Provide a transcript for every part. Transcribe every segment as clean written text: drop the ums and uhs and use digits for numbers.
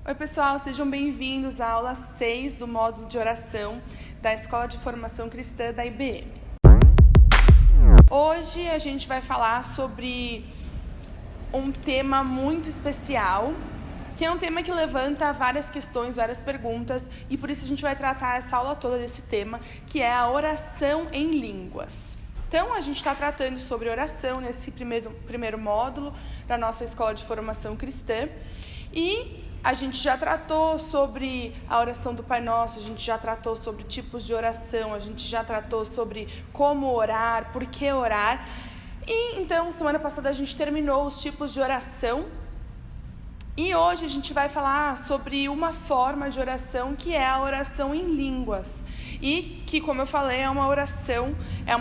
Oi pessoal, sejam bem-vindos à aula 6 do módulo de oração da Escola de Formação Cristã da IBM. Hoje a gente vai falar sobre um tema muito especial, que é um tema que levanta várias questões, várias perguntas, e por isso a gente vai tratar essa aula toda desse tema, que é a oração em línguas. Então, a gente está tratando sobre oração nesse primeiro módulo da nossa Escola de Formação Cristã, e a gente já tratou sobre a oração do Pai Nosso, a gente já tratou sobre tipos de oração, a gente já tratou sobre como orar, por que orar. E então, semana passada a gente terminou os tipos de oração. E hoje a gente vai falar sobre uma forma de oração que é a oração em línguas. E que, como eu falei, é uma oração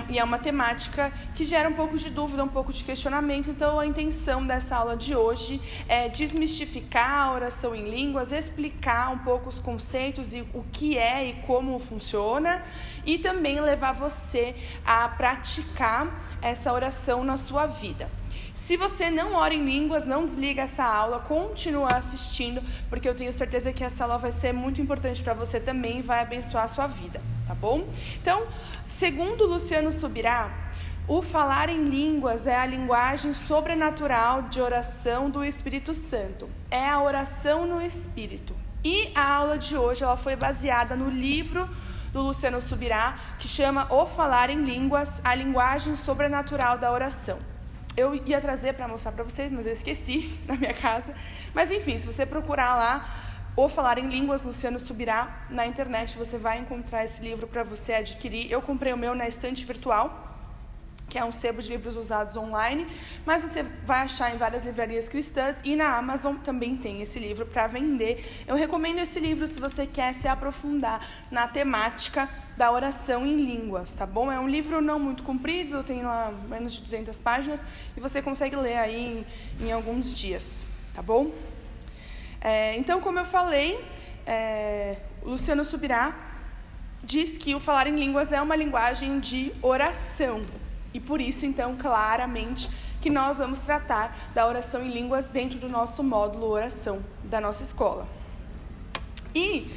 e é uma temática que gera um pouco de dúvida, um pouco de questionamento. Então, a intenção dessa aula de hoje é desmistificar a oração em línguas, explicar um pouco os conceitos e o que é e como funciona, e também levar você a praticar essa oração na sua vida. Se você não ora em línguas, não desliga essa aula, continua assistindo, porque eu tenho certeza que essa aula vai ser muito importante para você também e vai abençoar a sua vida, tá bom? Então, segundo Luciano Subirá, o falar em línguas é a linguagem sobrenatural de oração do Espírito Santo. É a oração no Espírito. E a aula de hoje ela foi baseada no livro do Luciano Subirá, que chama O Falar em Línguas, a linguagem sobrenatural da oração. Eu ia trazer para mostrar para vocês, mas eu esqueci na minha casa. Mas enfim, se você procurar lá ou Falar em Línguas, Luciano Subirá, na internet, você vai encontrar esse livro para você adquirir. Eu comprei o meu na estante virtual, que é um sebo de livros usados online, mas você vai achar em várias livrarias cristãs e na Amazon também tem esse livro para vender. Eu recomendo esse livro se você quer se aprofundar na temática da oração em línguas, tá bom? É um livro não muito comprido, tem lá menos de 200 páginas e você consegue ler aí em alguns dias, tá bom? Então, como eu falei, o Luciano Subirá diz que o falar em línguas é uma linguagem de oração. E por isso, então, claramente, que nós vamos tratar da oração em línguas dentro do nosso módulo oração da nossa escola. E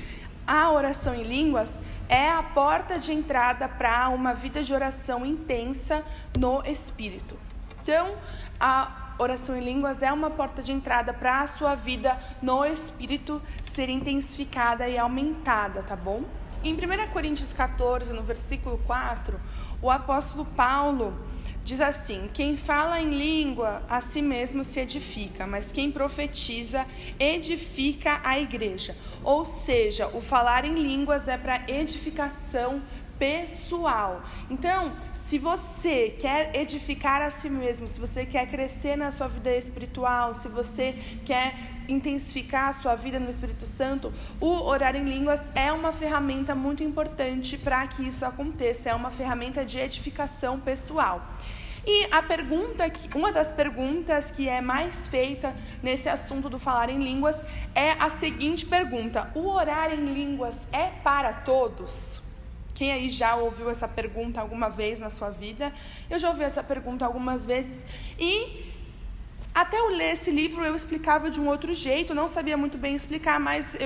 a oração em línguas é a porta de entrada para uma vida de oração intensa no Espírito. Então, a oração em línguas é uma porta de entrada para a sua vida no Espírito ser intensificada e aumentada, tá bom? Em 1 Coríntios 14, no versículo 4, o apóstolo Paulo diz assim: quem fala em língua a si mesmo se edifica, mas quem profetiza edifica a igreja. Ou seja, o falar em línguas é para edificação pessoal. Então, se você quer edificar a si mesmo, se você quer crescer na sua vida espiritual, se você quer intensificar a sua vida no Espírito Santo, o orar em línguas é uma ferramenta muito importante para que isso aconteça, é uma ferramenta de edificação pessoal. E uma das perguntas que é mais feita nesse assunto do falar em línguas é a seguinte pergunta: o orar em línguas é para todos? Quem aí já ouviu essa pergunta alguma vez na sua vida? Eu já ouvi essa pergunta algumas vezes e até eu ler esse livro eu explicava de um outro jeito, não sabia muito bem explicar, mas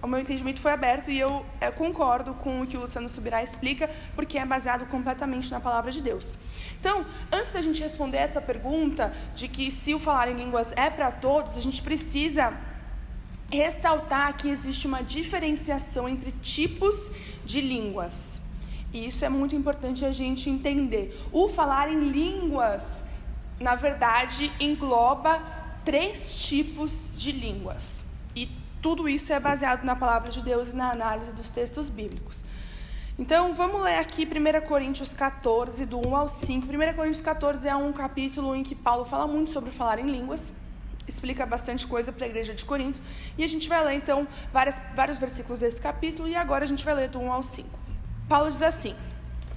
o meu entendimento foi aberto e eu concordo com o que o Luciano Subirá explica, porque é baseado completamente na palavra de Deus. Então, antes da gente responder essa pergunta de que se o falar em línguas é para todos, a gente precisa ressaltar que existe uma diferenciação entre tipos de línguas. E isso é muito importante a gente entender. O falar em línguas, na verdade, engloba 3 tipos de línguas. E tudo isso é baseado na palavra de Deus e na análise dos textos bíblicos. Então, vamos ler aqui 1 Coríntios 14, do 1 ao 5. 1 Coríntios 14 é um capítulo em que Paulo fala muito sobre falar em línguas, explica bastante coisa para a igreja de Corinto. E a gente vai ler, então, vários versículos desse capítulo, e agora a gente vai ler do 1 ao 5. Paulo diz assim: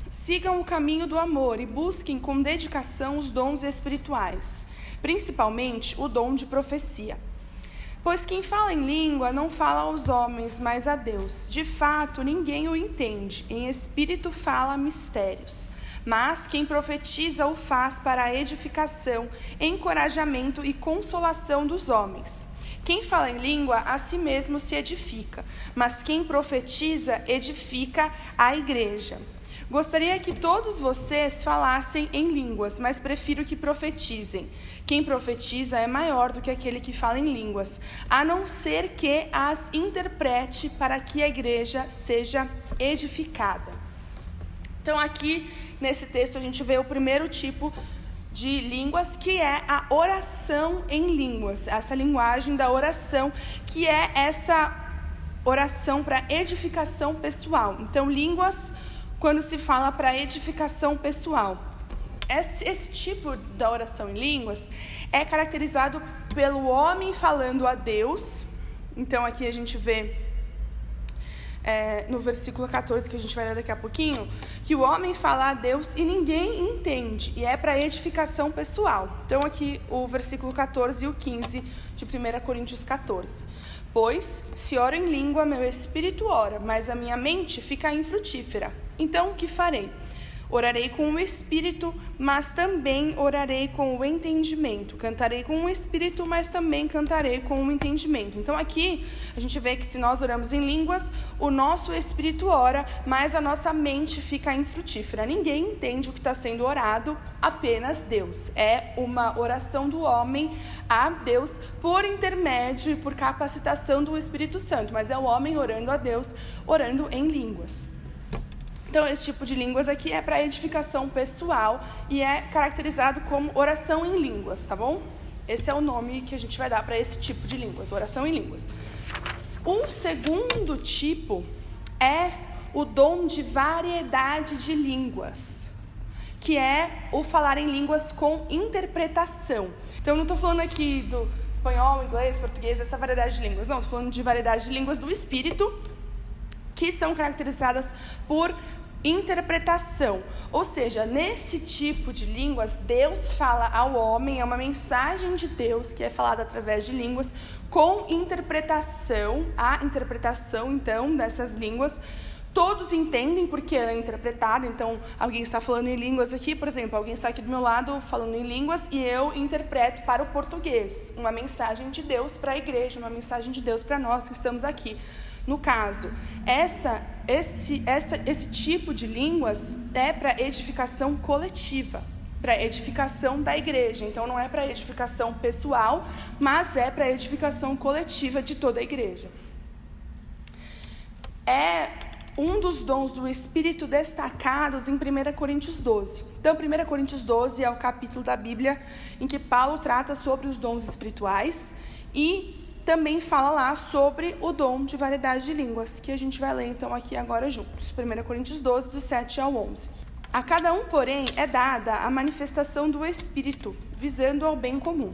sigam o caminho do amor e busquem com dedicação os dons espirituais, principalmente o dom de profecia. Pois quem fala em língua não fala aos homens, mas a Deus. De fato, ninguém o entende. Em espírito fala mistérios. Mas quem profetiza o faz para a edificação, encorajamento e consolação dos homens. Quem fala em língua, a si mesmo se edifica, mas quem profetiza, edifica a igreja. Gostaria que todos vocês falassem em línguas, mas prefiro que profetizem. Quem profetiza é maior do que aquele que fala em línguas, a não ser que as interprete para que a igreja seja edificada. Então aqui, nesse texto, a gente vê o primeiro tipo de línguas, que é a oração em línguas. Essa linguagem da oração, que é essa oração para edificação pessoal. Então, línguas, quando se fala para edificação pessoal. Esse tipo da oração em línguas é caracterizado pelo homem falando a Deus. Então, aqui a gente vê no versículo 14, que a gente vai ler daqui a pouquinho, que o homem fala a Deus e ninguém entende, e é para edificação pessoal. Então aqui o versículo 14 e o 15 de 1 Coríntios 14. Pois, se oro em língua, meu espírito ora, mas a minha mente fica infrutífera. Então, o que farei? Orarei com o espírito, mas também orarei com o entendimento. Cantarei com o espírito, mas também cantarei com o entendimento. Então aqui a gente vê que se nós oramos em línguas, o nosso espírito ora, mas a nossa mente fica infrutífera. Ninguém entende o que está sendo orado, apenas Deus. É uma oração do homem a Deus por intermédio e por capacitação do Espírito Santo, mas é o homem orando a Deus, orando em línguas. Então, esse tipo de línguas aqui é para edificação pessoal e é caracterizado como oração em línguas, tá bom? Esse é o nome que a gente vai dar para esse tipo de línguas, oração em línguas. Um segundo tipo é o dom de variedade de línguas, que é o falar em línguas com interpretação. Então, eu não estou falando aqui do espanhol, inglês, português, essa variedade de línguas. Não, estou falando de variedade de línguas do Espírito, que são caracterizadas por interpretação. Ou seja, nesse tipo de línguas, Deus fala ao homem, é uma mensagem de Deus que é falada através de línguas com interpretação. A interpretação, então, dessas línguas, todos entendem porque ela é interpretada. Então, alguém está falando em línguas aqui, por exemplo, alguém está aqui do meu lado falando em línguas e eu interpreto para o português uma mensagem de Deus para a igreja, uma mensagem de Deus para nós que estamos aqui. No caso, esse tipo de línguas é para edificação coletiva, para edificação da igreja. Então, não é para edificação pessoal, mas é para edificação coletiva de toda a igreja. É um dos dons do Espírito destacados em 1 Coríntios 12. Então, 1 Coríntios 12 é o capítulo da Bíblia em que Paulo trata sobre os dons espirituais e também fala lá sobre o dom de variedade de línguas, que a gente vai ler então aqui agora juntos. 1 Coríntios 12, do 7 ao 11. A cada um, porém, é dada a manifestação do Espírito, visando ao bem comum.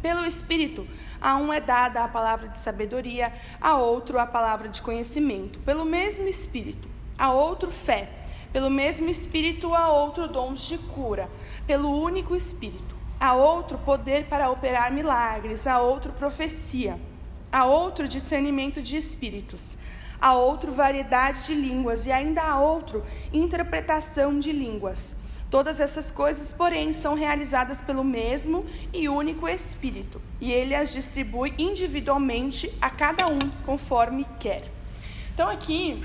Pelo Espírito, a um é dada a palavra de sabedoria, a outro a palavra de conhecimento. Pelo mesmo Espírito, a outro fé. Pelo mesmo Espírito, a outro dons de cura. Pelo único Espírito. A outro poder para operar milagres, a outro profecia, a outro discernimento de espíritos, a outro variedade de línguas e ainda a outro interpretação de línguas. Todas essas coisas, porém, são realizadas pelo mesmo e único Espírito, e ele as distribui individualmente a cada um conforme quer. Então aqui,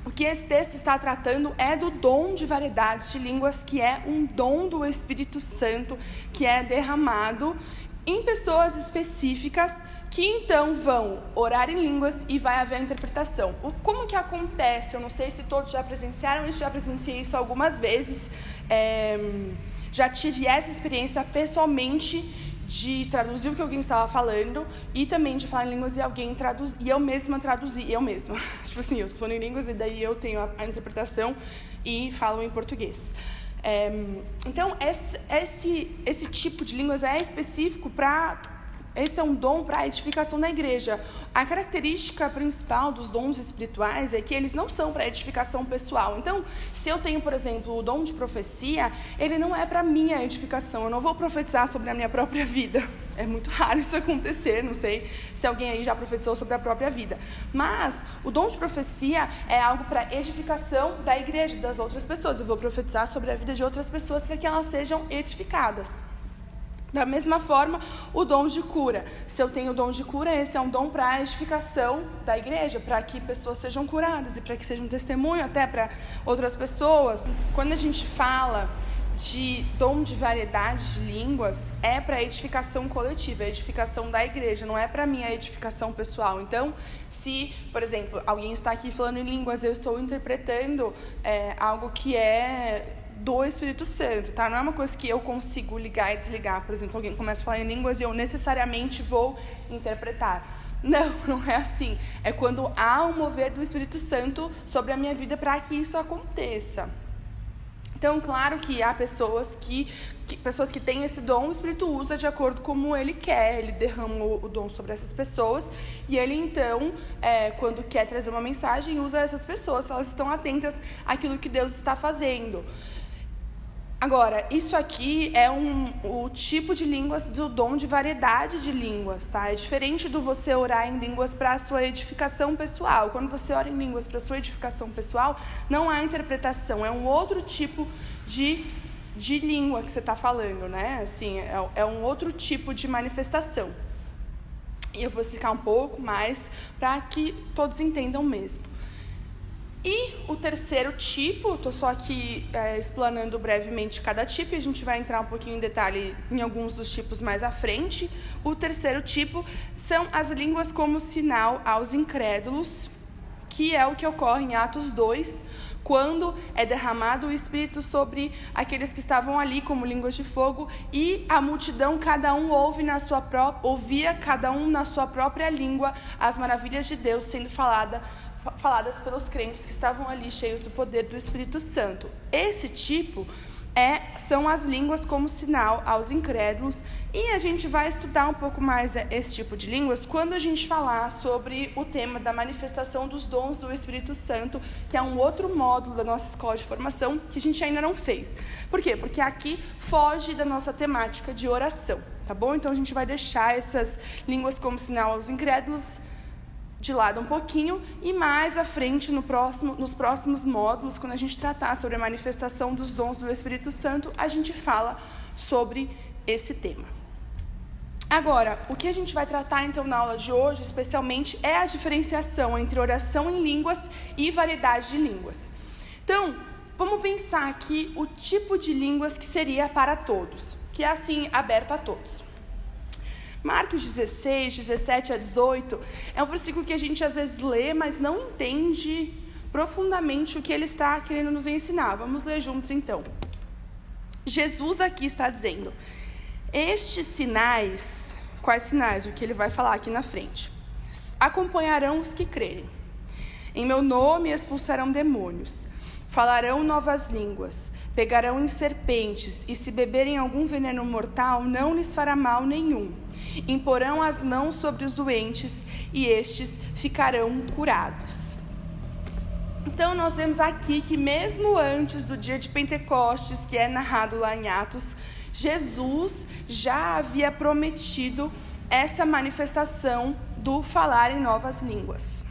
o que esse texto está tratando é do dom de variedades de línguas, que é um dom do Espírito Santo, que é derramado em pessoas específicas, que então vão orar em línguas e vai haver a interpretação. Como que acontece? Eu não sei se todos já presenciaram isso, já presenciei isso algumas vezes, já tive essa experiência pessoalmente, de traduzir o que alguém estava falando e também de falar em línguas e alguém traduzir, e eu mesma traduzir, tipo assim, eu estou falando em línguas e daí eu tenho a interpretação e falo em português. Então, esse tipo de línguas é específico esse é um dom para a edificação da igreja. A característica principal dos dons espirituais é que eles não são para edificação pessoal. Então, se eu tenho, por exemplo, o dom de profecia, ele não é para minha edificação. Eu não vou profetizar sobre a minha própria vida. É muito raro isso acontecer, não sei se alguém aí já profetizou sobre a própria vida. Mas o dom de profecia é algo para edificação da igreja, das outras pessoas. Eu vou profetizar sobre a vida de outras pessoas para que elas sejam edificadas. Da mesma forma, o dom de cura. Se eu tenho o dom de cura, esse é um dom para a edificação da igreja, para que pessoas sejam curadas e para que seja um testemunho até para outras pessoas. Quando a gente fala de dom de variedade de línguas, é para edificação coletiva, é edificação da igreja, não é para minha edificação pessoal. Então, se, por exemplo, alguém está aqui falando em línguas, eu estou interpretando algo que é do Espírito Santo, tá? Não é uma coisa que eu consigo ligar e desligar. Por exemplo, alguém começa a falar em línguas e eu necessariamente vou interpretar. Não é assim. É quando há um mover do Espírito Santo sobre a minha vida para que isso aconteça. Então, claro que há pessoas que têm esse dom, o Espírito usa de acordo como ele quer, ele derrama o dom sobre essas pessoas, e ele então, quando quer trazer uma mensagem, usa essas pessoas, elas estão atentas àquilo que Deus está fazendo. Agora, isso aqui é o tipo de línguas do dom de variedade de línguas, tá? É diferente do você orar em línguas para a sua edificação pessoal. Quando você ora em línguas para a sua edificação pessoal, não há interpretação, é um outro tipo de língua que você está falando, né? Assim, é um outro tipo de manifestação. E eu vou explicar um pouco mais para que todos entendam mesmo. E o terceiro tipo, estou só aqui explanando brevemente cada tipo, e a gente vai entrar um pouquinho em detalhe em alguns dos tipos mais à frente. O terceiro tipo são as línguas como sinal aos incrédulos, que é o que ocorre em Atos 2, quando é derramado o Espírito sobre aqueles que estavam ali como línguas de fogo, e a multidão, cada um ouvia cada um na sua própria língua as maravilhas de Deus sendo faladas pelos crentes que estavam ali cheios do poder do Espírito Santo. Esse tipo são as línguas como sinal aos incrédulos, e a gente vai estudar um pouco mais esse tipo de línguas quando a gente falar sobre o tema da manifestação dos dons do Espírito Santo, que é um outro módulo da nossa escola de formação que a gente ainda não fez. Por quê? Porque aqui foge da nossa temática de oração, tá bom? Então a gente vai deixar essas línguas como sinal aos incrédulos de lado um pouquinho, e mais à frente, nos próximos módulos, quando a gente tratar sobre a manifestação dos dons do Espírito Santo, a gente fala sobre esse tema. Agora, o que a gente vai tratar então na aula de hoje, especialmente, é a diferenciação entre oração em línguas e variedade de línguas. Então, vamos pensar aqui o tipo de línguas que seria para todos, que é assim, aberto a todos. Marcos 16, 17 a 18, é um versículo que a gente às vezes lê, mas não entende profundamente o que ele está querendo nos ensinar. Vamos ler juntos então. Jesus aqui está dizendo: estes sinais, quais sinais? O que ele vai falar aqui na frente. Acompanharão os que crerem. Em meu nome expulsarão demônios. Falarão novas línguas, pegarão em serpentes, e se beberem algum veneno mortal, não lhes fará mal nenhum. Imporão as mãos sobre os doentes, e estes ficarão curados. Então, nós vemos aqui que mesmo antes do dia de Pentecostes, que é narrado lá em Atos, Jesus já havia prometido essa manifestação do falar em novas línguas.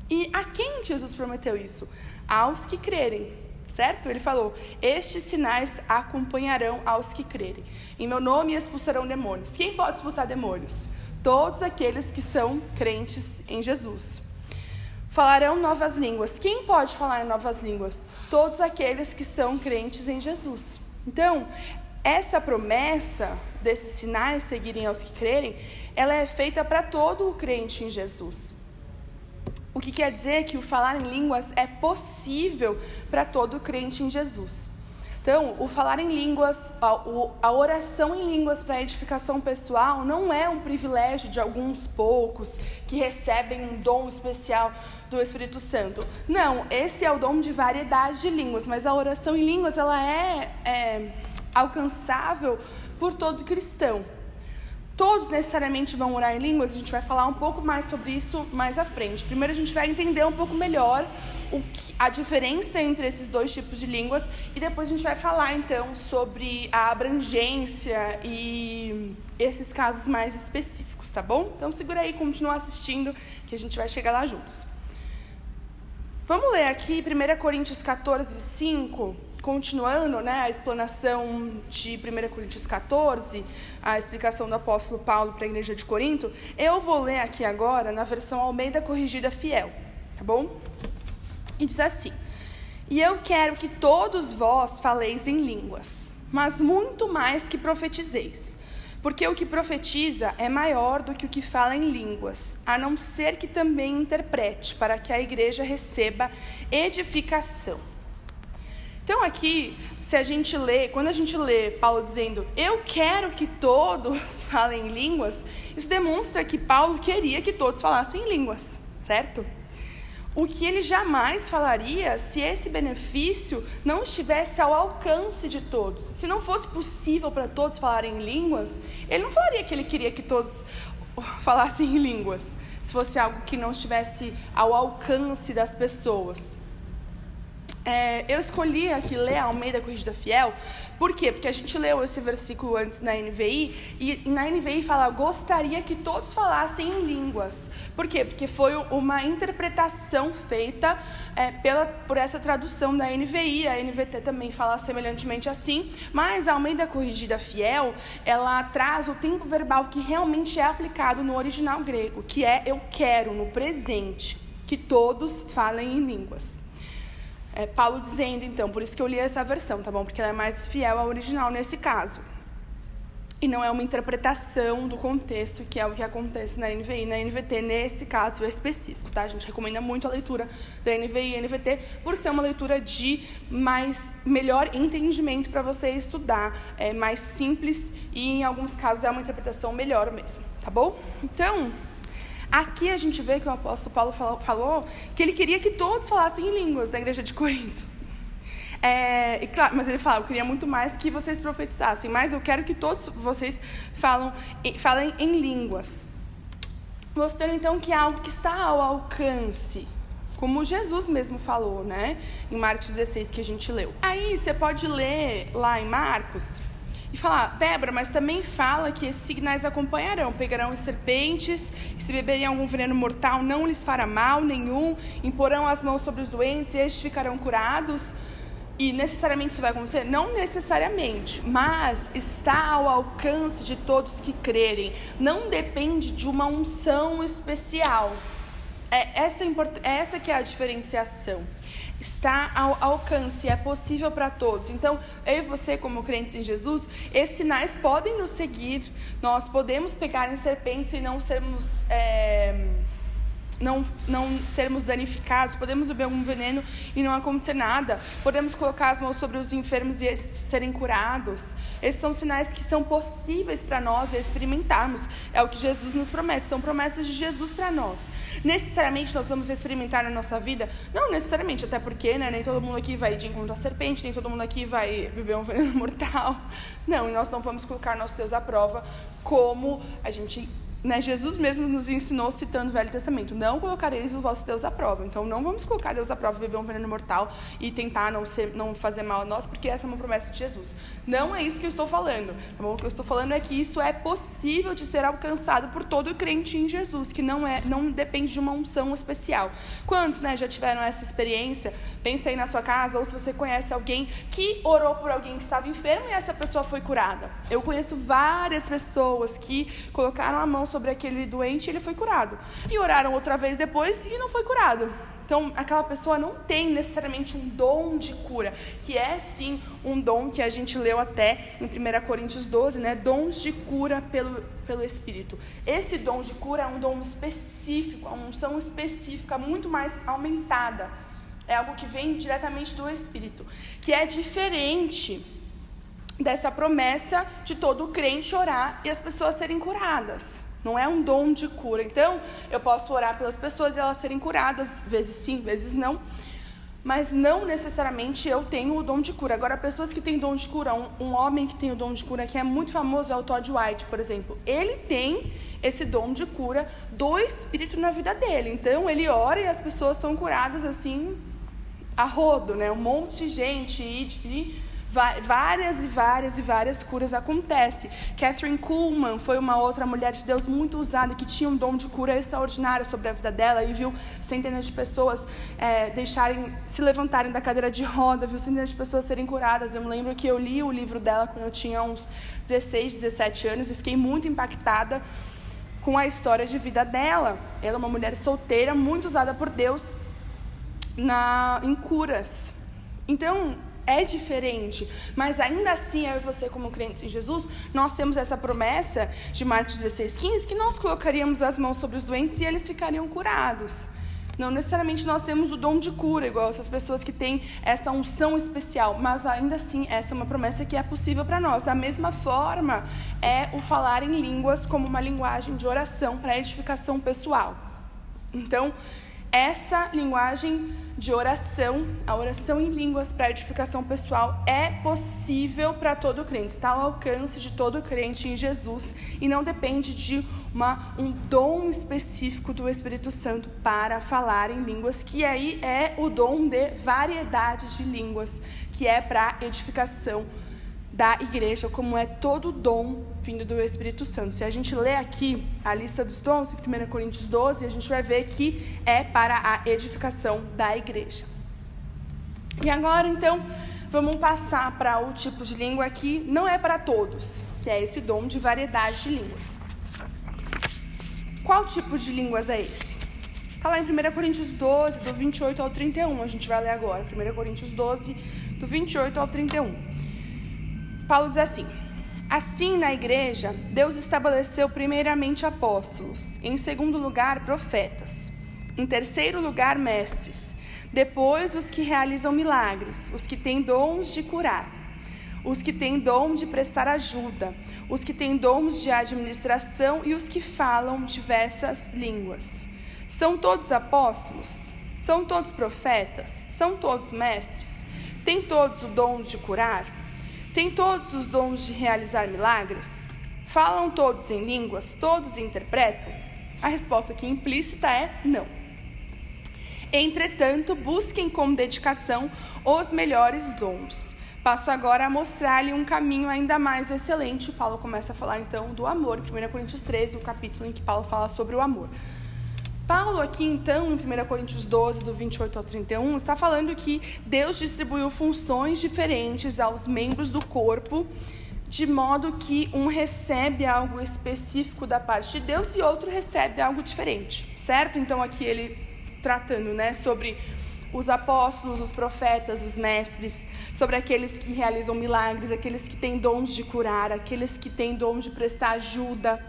E a quem Jesus prometeu isso? Aos que crerem, certo? Ele falou: estes sinais acompanharão aos que crerem. Em meu nome expulsarão demônios. Quem pode expulsar demônios? Todos aqueles que são crentes em Jesus. Falarão novas línguas. Quem pode falar em novas línguas? Todos aqueles que são crentes em Jesus. Então, essa promessa desses sinais seguirem aos que crerem, ela é feita para todo o crente em Jesus. O que quer dizer que o falar em línguas é possível para todo crente em Jesus. Então, o falar em línguas, a oração em línguas para edificação pessoal não é um privilégio de alguns poucos que recebem um dom especial do Espírito Santo. Não, esse é o dom de variedade de línguas, mas a oração em línguas ela é alcançável por todo cristão. Todos necessariamente vão orar em línguas, a gente vai falar um pouco mais sobre isso mais à frente. Primeiro a gente vai entender um pouco melhor a diferença entre esses dois tipos de línguas, e depois a gente vai falar então sobre a abrangência e esses casos mais específicos, tá bom? Então segura aí, continua assistindo, que a gente vai chegar lá juntos. Vamos ler aqui 1 Coríntios 14, 5, continuando, né, a explanação de 1 Coríntios 14, a explicação do apóstolo Paulo para a igreja de Corinto, eu vou ler aqui agora na versão Almeida Corrigida Fiel, tá bom? E diz assim: e eu quero que todos vós faleis em línguas, mas muito mais que profetizeis, porque o que profetiza é maior do que o que fala em línguas, a não ser que também interprete, para que a igreja receba edificação. Então aqui, quando a gente lê Paulo dizendo, eu quero que todos falem em línguas, isso demonstra que Paulo queria que todos falassem em línguas, certo? O que ele jamais falaria se esse benefício não estivesse ao alcance de todos. Se não fosse possível para todos falarem em línguas, ele não falaria que ele queria que todos falassem em línguas, se fosse algo que não estivesse ao alcance das pessoas. Eu escolhi aqui ler a Almeida Corrigida Fiel. Por quê? Porque a gente leu esse versículo antes na NVI, e na NVI fala, gostaria que todos falassem em línguas. Por quê? Porque foi uma interpretação feita por essa tradução da NVI. A NVT também fala semelhantemente assim, mas a Almeida Corrigida Fiel, ela traz o tempo verbal que realmente é aplicado no original grego, que é eu quero, no presente, que todos falem em línguas. Paulo dizendo, então, por isso que eu li essa versão, tá bom? Porque ela é mais fiel ao original nesse caso. E não é uma interpretação do contexto, que é o que acontece na NVI e na NVT, nesse caso específico, tá? A gente recomenda muito a leitura da NVI e NVT, por ser uma leitura de melhor entendimento para você estudar, mais simples e, em alguns casos, é uma interpretação melhor mesmo, tá bom? Então, aqui a gente vê que o apóstolo Paulo falou que ele queria que todos falassem em línguas da igreja de Corinto. E claro, mas ele fala, eu queria muito mais que vocês profetizassem, mas eu quero que todos vocês falem em línguas. Mostrando então que é algo que está ao alcance, como Jesus mesmo falou, né? Em Marcos 16 que a gente leu. Aí você pode ler lá em Marcos e falar, Débora, mas também fala que esses sinais acompanharão, pegarão as serpentes, e se beberem algum veneno mortal não lhes fará mal nenhum, imporão as mãos sobre os doentes e estes ficarão curados. E necessariamente isso vai acontecer? Não necessariamente, mas está ao alcance de todos que crerem. Não depende de uma unção especial. Essa que é a diferenciação. Está ao alcance, é possível para todos. Então, eu e você, como crentes em Jesus, esses sinais podem nos seguir. Nós podemos pegar em serpentes e não sermos danificados, podemos beber algum veneno e não acontecer nada, podemos colocar as mãos sobre os enfermos e esses serem curados. Esses são sinais que são possíveis para nós experimentarmos, é o que Jesus nos promete, são promessas de Jesus para nós. Necessariamente nós vamos experimentar na nossa vida? Não necessariamente, até porque, né, nem todo mundo aqui vai de encontro à serpente, nem todo mundo aqui vai beber um veneno mortal, não, e nós não vamos colocar nosso Deus à prova, como a gente... Jesus mesmo nos ensinou, citando o Velho Testamento, não colocareis o vosso Deus à prova. Então não vamos colocar Deus à prova, beber um veneno mortal e tentar não fazer mal a nós, porque essa é uma promessa de Jesus. Não é isso que eu estou falando, tá bom? O que eu estou falando é que isso é possível de ser alcançado por todo crente em Jesus, que não depende de uma unção especial. Quantos, já tiveram essa experiência? Pensa aí na sua casa, ou se você conhece alguém que orou por alguém que estava enfermo e essa pessoa foi curada. Eu conheço várias pessoas que colocaram a mão sobre aquele doente e ele foi curado. E oraram outra vez depois e não foi curado. Então, aquela pessoa não tem necessariamente um dom de cura, que é sim um dom que a gente leu até em 1 Coríntios 12, né? Dons de cura pelo Espírito. Esse dom de cura é um dom específico, uma unção específica, muito mais aumentada. É algo que vem diretamente do Espírito, que é diferente dessa promessa de todo crente orar e as pessoas serem curadas. Não é um dom de cura. Então, eu posso orar pelas pessoas e elas serem curadas, vezes sim, vezes não. Mas não necessariamente eu tenho o dom de cura. Agora, pessoas que têm dom de cura, um homem que tem o dom de cura, que é muito famoso, é o Todd White, por exemplo. Ele tem esse dom de cura do Espírito na vida dele. Então, ele ora e as pessoas são curadas assim, a rodo, né? Um monte de gente. Várias curas acontecem. Catherine Kuhlman foi uma outra mulher de Deus muito usada, que tinha um dom de cura extraordinário sobre a vida dela, e viu centenas de pessoas se levantarem da cadeira de roda, viu centenas de pessoas serem curadas. Eu me lembro que eu li o livro dela quando eu tinha uns 16, 17 anos, e fiquei muito impactada com a história de vida dela. Ela é uma mulher solteira, muito usada por Deus em curas. Então, é diferente, mas ainda assim, eu e você como crentes em Jesus, nós temos essa promessa de Marcos 16:15, que nós colocaríamos as mãos sobre os doentes e eles ficariam curados. Não necessariamente nós temos o dom de cura, igual essas pessoas que têm essa unção especial, mas ainda assim, essa é uma promessa que é possível para nós. Da mesma forma, é o falar em línguas como uma linguagem de oração para edificação pessoal. Então, essa linguagem de oração, a oração em línguas para edificação pessoal, é possível para todo crente, está ao alcance de todo crente em Jesus, e não depende de um dom específico do Espírito Santo para falar em línguas, que aí é o dom de variedade de línguas, que é para edificação da igreja, como é todo dom vindo do Espírito Santo. Se a gente ler aqui a lista dos dons, em 1 Coríntios 12, a gente vai ver que é para a edificação da igreja. E agora, então, vamos passar para o tipo de língua que não é para todos, que é esse dom de variedade de línguas. Qual tipo de línguas é esse? Está lá em 1 Coríntios 12, do 28 ao 31, a gente vai ler agora. 1 Coríntios 12, do 28 ao 31. Paulo diz assim: assim, na igreja, Deus estabeleceu primeiramente apóstolos, em segundo lugar, profetas, em terceiro lugar, mestres, depois os que realizam milagres, os que têm dons de curar, os que têm dom de prestar ajuda, os que têm dons de administração e os que falam diversas línguas. São todos apóstolos? São todos profetas? São todos mestres? Têm todos o dom de curar? Têm todos os dons de realizar milagres? Falam todos em línguas? Todos interpretam? A resposta aqui implícita é não. Entretanto, busquem com dedicação os melhores dons. Passo agora a mostrar-lhe um caminho ainda mais excelente. Paulo começa a falar então do amor, em 1 Coríntios 13, o capítulo em que Paulo fala sobre o amor. Paulo aqui, então, em 1 Coríntios 12, do 28 ao 31, está falando que Deus distribuiu funções diferentes aos membros do corpo, de modo que um recebe algo específico da parte de Deus e outro recebe algo diferente, certo? Então, aqui ele tratando, sobre os apóstolos, os profetas, os mestres, sobre aqueles que realizam milagres, aqueles que têm dons de curar, aqueles que têm dons de prestar ajuda,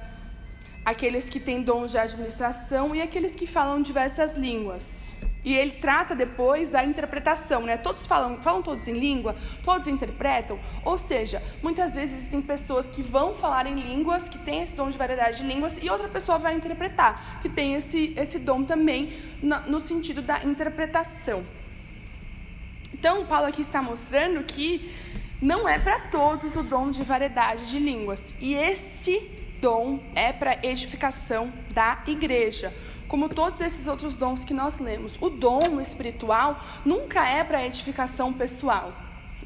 aqueles que têm dons de administração e aqueles que falam diversas línguas. E ele trata depois da interpretação, Todos falam todos em língua, todos interpretam. Ou seja, muitas vezes existem pessoas que vão falar em línguas, que têm esse dom de variedade de línguas, e outra pessoa vai interpretar, que tem esse dom também no sentido da interpretação. Então, Paulo aqui está mostrando que não é para todos o dom de variedade de línguas. E esse dom é para edificação da igreja, como todos esses outros dons que nós lemos. O dom espiritual nunca é para edificação pessoal.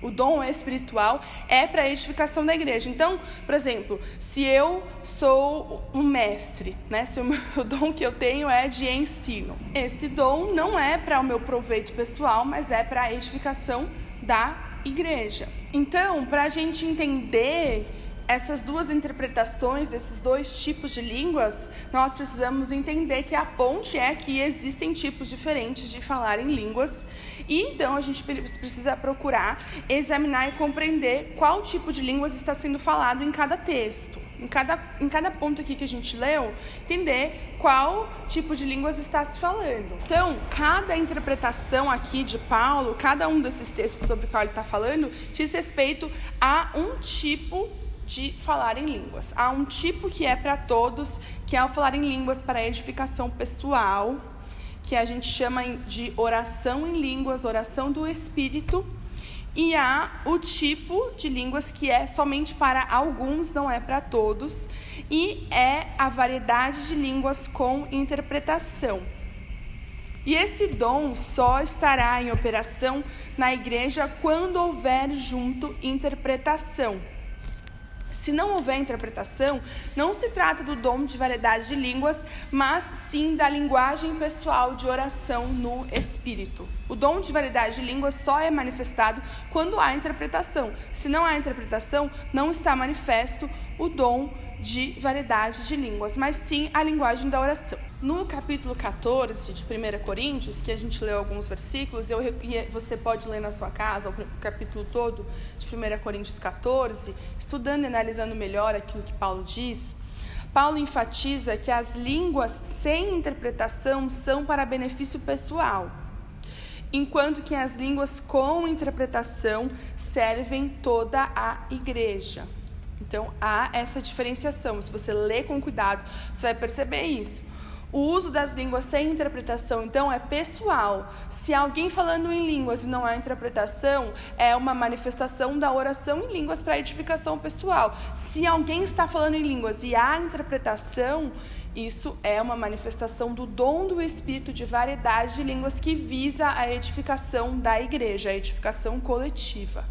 O dom espiritual é para edificação da igreja. Então, por exemplo, se eu sou um mestre, se o dom que eu tenho é de ensino, esse dom não é para o meu proveito pessoal, mas é para a edificação da igreja. Então, para a gente entender essas duas interpretações, desses dois tipos de línguas, nós precisamos entender que a ponte é que existem tipos diferentes de falar em línguas, e então a gente precisa procurar examinar e compreender qual tipo de línguas está sendo falado em cada texto. Em cada ponto aqui que a gente leu, entender qual tipo de línguas está se falando. Então, cada interpretação aqui de Paulo, cada um desses textos sobre o qual ele está falando, diz respeito a um tipo de falar em línguas. Há um tipo que é para todos, que é o falar em línguas para edificação pessoal, que a gente chama de oração em línguas, oração do Espírito. E há o tipo de línguas que é somente para alguns, não é para todos, e é a variedade de línguas com interpretação. E esse dom só estará em operação na igreja quando houver junto interpretação. Se não houver interpretação, não se trata do dom de variedade de línguas, mas sim da linguagem pessoal de oração no Espírito. O dom de variedade de línguas só é manifestado quando há interpretação. Se não há interpretação, não está manifesto o dom de variedade de línguas, mas sim a linguagem da oração. No capítulo 14 de 1 Coríntios, que a gente leu alguns versículos, você pode ler na sua casa o capítulo todo de 1 Coríntios 14, estudando e analisando melhor aquilo que Paulo diz. Paulo enfatiza que as línguas sem interpretação são para benefício pessoal, enquanto que as línguas com interpretação servem toda a igreja. Então, há essa diferenciação. Se você ler com cuidado, você vai perceber isso. O uso das línguas sem interpretação, então, é pessoal. Se alguém falando em línguas e não há interpretação, é uma manifestação da oração em línguas para edificação pessoal. Se alguém está falando em línguas e há interpretação, isso é uma manifestação do dom do Espírito de variedade de línguas que visa a edificação da igreja, a edificação coletiva.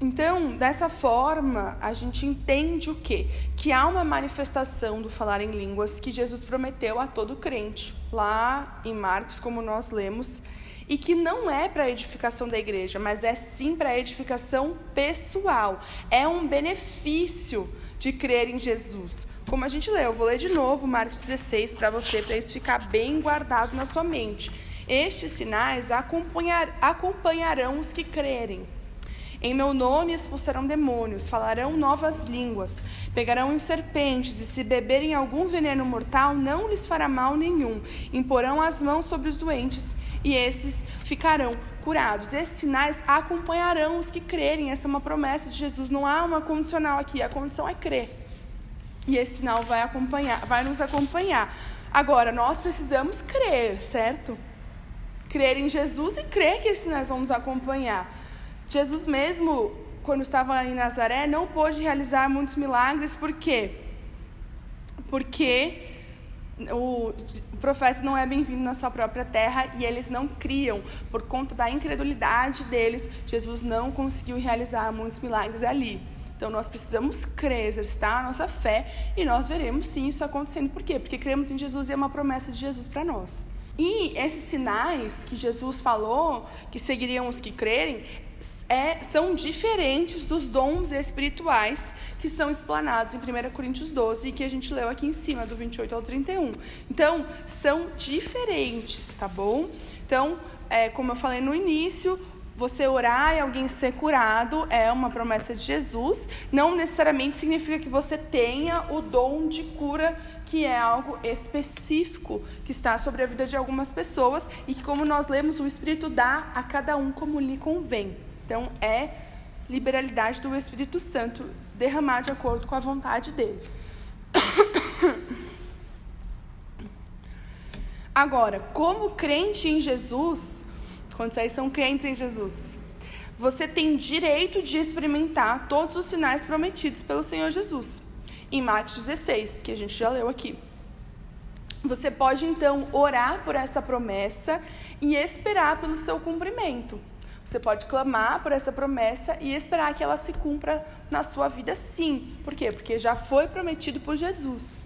Então, dessa forma, a gente entende o quê? Que há uma manifestação do falar em línguas que Jesus prometeu a todo crente, lá em Marcos, como nós lemos, e que não é para a edificação da igreja, mas é sim para a edificação pessoal. É um benefício de crer em Jesus. Como a gente leu, eu vou ler de novo Marcos 16 para você, para isso ficar bem guardado na sua mente. Estes sinais acompanharão os que crerem. Em meu nome expulsarão demônios, falarão novas línguas, pegarão em serpentes, e se beberem algum veneno mortal, não lhes fará mal nenhum. Imporão as mãos sobre os doentes, e esses ficarão curados. Esses sinais acompanharão os que crerem. Essa é uma promessa de Jesus, não há uma condicional aqui, a condição é crer. E esse sinal vai nos acompanhar. Agora, nós precisamos crer, certo? Crer em Jesus e crer que esses sinais vão nos acompanhar. Jesus mesmo, quando estava em Nazaré, não pôde realizar muitos milagres. Por quê? Porque o profeta não é bem-vindo na sua própria terra e eles não criam. Por conta da incredulidade deles, Jesus não conseguiu realizar muitos milagres ali. Então, nós precisamos crer, exercitar a nossa fé, e nós veremos sim isso acontecendo. Por quê? Porque cremos em Jesus e é uma promessa de Jesus para nós. E esses sinais que Jesus falou, que seguiriam os que crerem, são diferentes dos dons espirituais que são explanados em 1 Coríntios 12 e que a gente leu aqui em cima, do 28 ao 31. Então, são diferentes, tá bom? Então, como eu falei no início, você orar e alguém ser curado é uma promessa de Jesus. Não necessariamente significa que você tenha o dom de cura, que é algo específico que está sobre a vida de algumas pessoas e que, como nós lemos, o Espírito dá a cada um como lhe convém. Então, é liberalidade do Espírito Santo derramar de acordo com a vontade dele. Agora, como crente em Jesus, quando vocês são crentes em Jesus, você tem direito de experimentar todos os sinais prometidos pelo Senhor Jesus. Em Marcos 16, que a gente já leu aqui. Você pode, então, orar por essa promessa e esperar pelo seu cumprimento. Você pode clamar por essa promessa e esperar que ela se cumpra na sua vida, sim. Por quê? Porque já foi prometido por Jesus.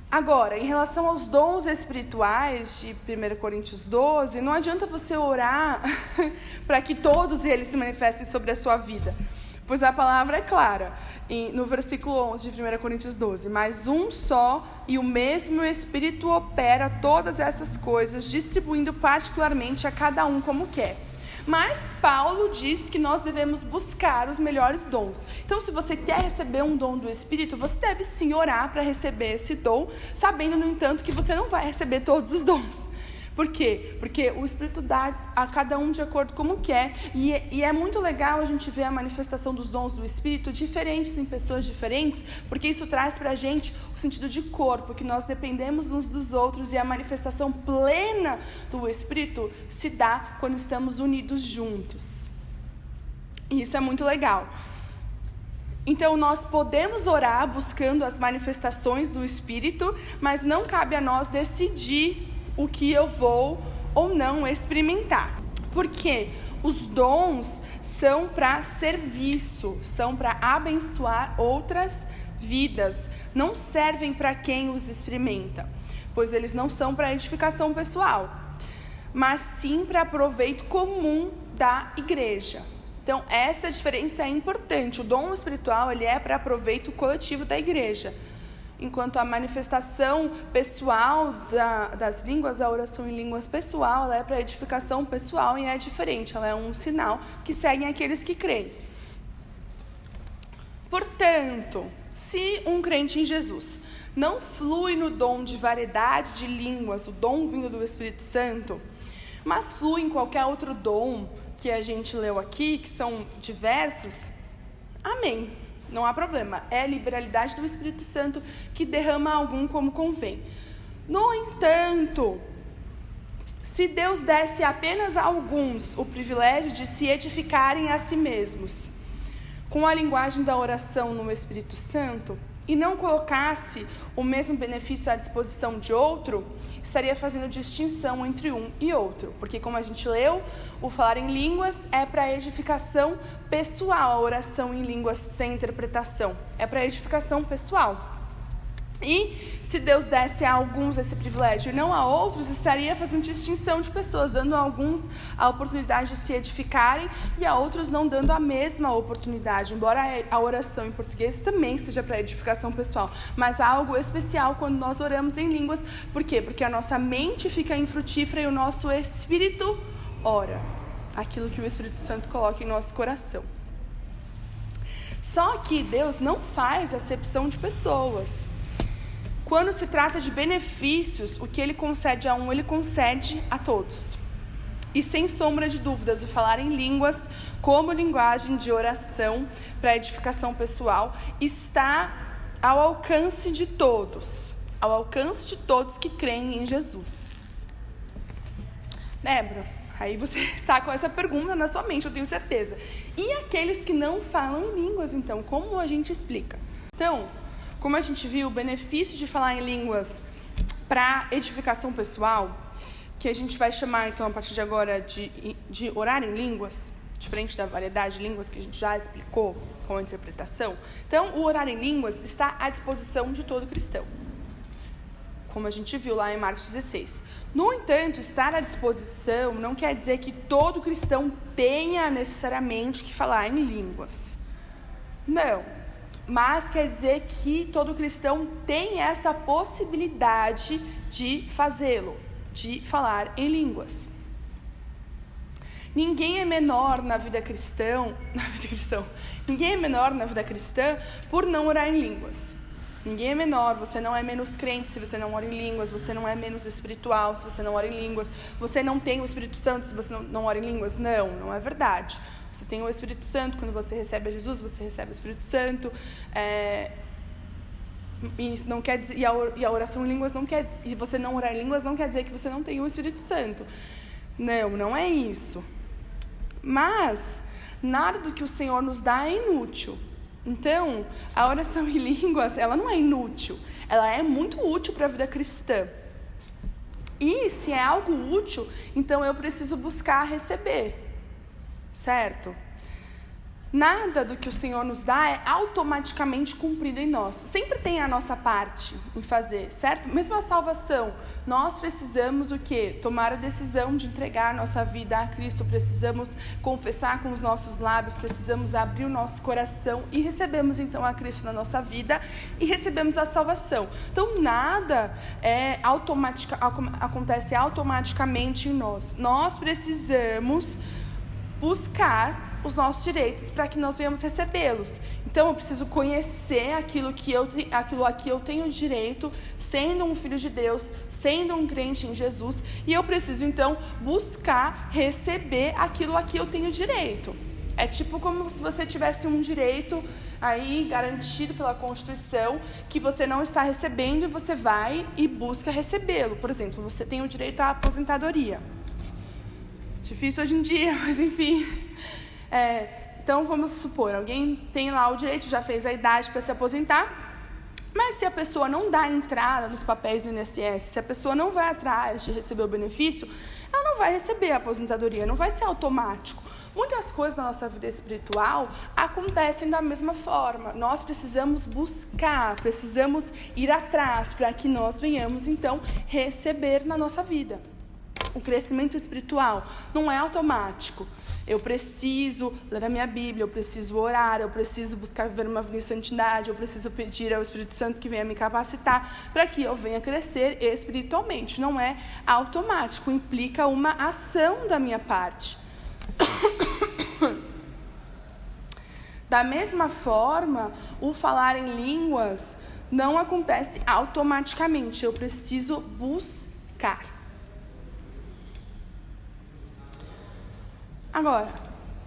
Agora, em relação aos dons espirituais de 1 Coríntios 12, não adianta você orar para que todos eles se manifestem sobre a sua vida. Pois a palavra é clara, no versículo 11 de 1 Coríntios 12. Mas um só e o mesmo Espírito opera todas essas coisas, distribuindo particularmente a cada um como quer. Mas Paulo diz que nós devemos buscar os melhores dons. Então, se você quer receber um dom do Espírito, você deve sim orar para receber esse dom, sabendo, no entanto, que você não vai receber todos os dons. Por quê? Porque o Espírito dá a cada um de acordo como quer. E é muito legal a gente ver a manifestação dos dons do Espírito diferentes em pessoas diferentes, porque isso traz pra gente o sentido de corpo, que nós dependemos uns dos outros, e a manifestação plena do Espírito se dá quando estamos unidos juntos. E isso é muito legal. Então, nós podemos orar buscando as manifestações do Espírito, mas não cabe a nós decidir o que eu vou ou não experimentar. Porque os dons são para serviço, são para abençoar outras vidas, não servem para quem os experimenta, pois eles não são para edificação pessoal, mas sim para proveito comum da igreja. Então, essa diferença é importante. O dom espiritual, ele é para proveito coletivo da igreja, enquanto a manifestação pessoal das línguas, a oração em línguas pessoal, ela é para edificação pessoal e é diferente. Ela é um sinal que seguem aqueles que creem. Portanto, se um crente em Jesus não flui no dom de variedade de línguas, o dom vindo do Espírito Santo, mas flui em qualquer outro dom que a gente leu aqui, que são diversos, amém, não há problema. É a liberalidade do Espírito Santo que derrama algum como convém. No entanto, se Deus desse apenas a alguns o privilégio de se edificarem a si mesmos, com a linguagem da oração no Espírito Santo, e não colocasse o mesmo benefício à disposição de outro, estaria fazendo distinção entre um e outro. Porque, como a gente leu, o falar em línguas é para edificação pessoal, a oração em línguas sem interpretação é para edificação pessoal. E se Deus desse a alguns esse privilégio e não a outros, estaria fazendo distinção de pessoas, dando a alguns a oportunidade de se edificarem e a outros não dando a mesma oportunidade, embora a oração em português também seja para edificação pessoal, mas há algo especial quando nós oramos em línguas. Por quê? Porque a nossa mente fica infrutífera e o nosso espírito ora aquilo que o Espírito Santo coloca em nosso coração. Só que Deus não faz acepção de pessoas. Quando se trata de benefícios, o que Ele concede a um, Ele concede a todos. E sem sombra de dúvidas, o falar em línguas como linguagem de oração para edificação pessoal está ao alcance de todos. Ao alcance de todos que creem em Jesus. Débora, aí você está com essa pergunta na sua mente, eu tenho certeza. E aqueles que não falam em línguas, então, como a gente explica? Então, como a gente viu, o benefício de falar em línguas para edificação pessoal, que a gente vai chamar, então, a partir de agora, de orar em línguas, diferente da variedade de línguas que a gente já explicou com a interpretação. Então, o orar em línguas está à disposição de todo cristão, como a gente viu lá em Marcos 16. No entanto, estar à disposição não quer dizer que todo cristão tenha necessariamente que falar em línguas. Não. Mas quer dizer que todo cristão tem essa possibilidade de fazê-lo, de falar em línguas. Ninguém é menor na vida cristã, ninguém é menor na vida cristã por não orar em línguas. Ninguém é menor, você não é menos crente se você não ora em línguas, você não é menos espiritual se você não ora em línguas, você não tem o Espírito Santo se você não ora em línguas. Não é verdade. Você tem o Espírito Santo, quando você recebe a Jesus, você recebe o Espírito Santo. E não quer dizer, e a oração em línguas não quer dizer, e você não orar em línguas não quer dizer que você não tem o Espírito Santo. Não é isso. Mas nada do que o Senhor nos dá é inútil. Então, a oração em línguas, ela não é inútil, ela é muito útil para a vida cristã. E se é algo útil, então eu preciso buscar receber. Certo? Nada do que o Senhor nos dá é automaticamente cumprido em nós. Sempre tem a nossa parte em fazer, certo? Mesmo a salvação, nós precisamos o quê? Tomar a decisão de entregar nossa vida a Cristo. Precisamos confessar com os nossos lábios, precisamos abrir o nosso coração e recebemos então a Cristo na nossa vida e recebemos a salvação. Então nada acontece automaticamente em nós. Nós precisamos buscar os nossos direitos para que nós venhamos recebê-los. Então eu preciso conhecer aquilo a que eu tenho direito, sendo um filho de Deus, sendo um crente em Jesus, e eu preciso então buscar receber aquilo a que eu tenho direito. É tipo como se você tivesse um direito aí garantido pela Constituição que você não está recebendo e você vai e busca recebê-lo. Por exemplo, você tem o direito à aposentadoria. Difícil hoje em dia, mas enfim. Então, vamos supor, alguém tem lá o direito, já fez a idade para se aposentar, mas se a pessoa não dá entrada nos papéis do INSS, se a pessoa não vai atrás de receber o benefício, ela não vai receber a aposentadoria, não vai ser automático. Muitas coisas na nossa vida espiritual acontecem da mesma forma. Nós precisamos buscar, precisamos ir atrás para que nós venhamos, então, receber na nossa vida. O crescimento espiritual não é automático. Eu preciso ler a minha Bíblia, eu preciso orar, eu preciso buscar viver uma vida em santidade, eu preciso pedir ao Espírito Santo que venha me capacitar para que eu venha crescer espiritualmente. Não é automático, implica uma ação da minha parte. Da mesma forma, o falar em línguas não acontece automaticamente, eu preciso buscar. Agora,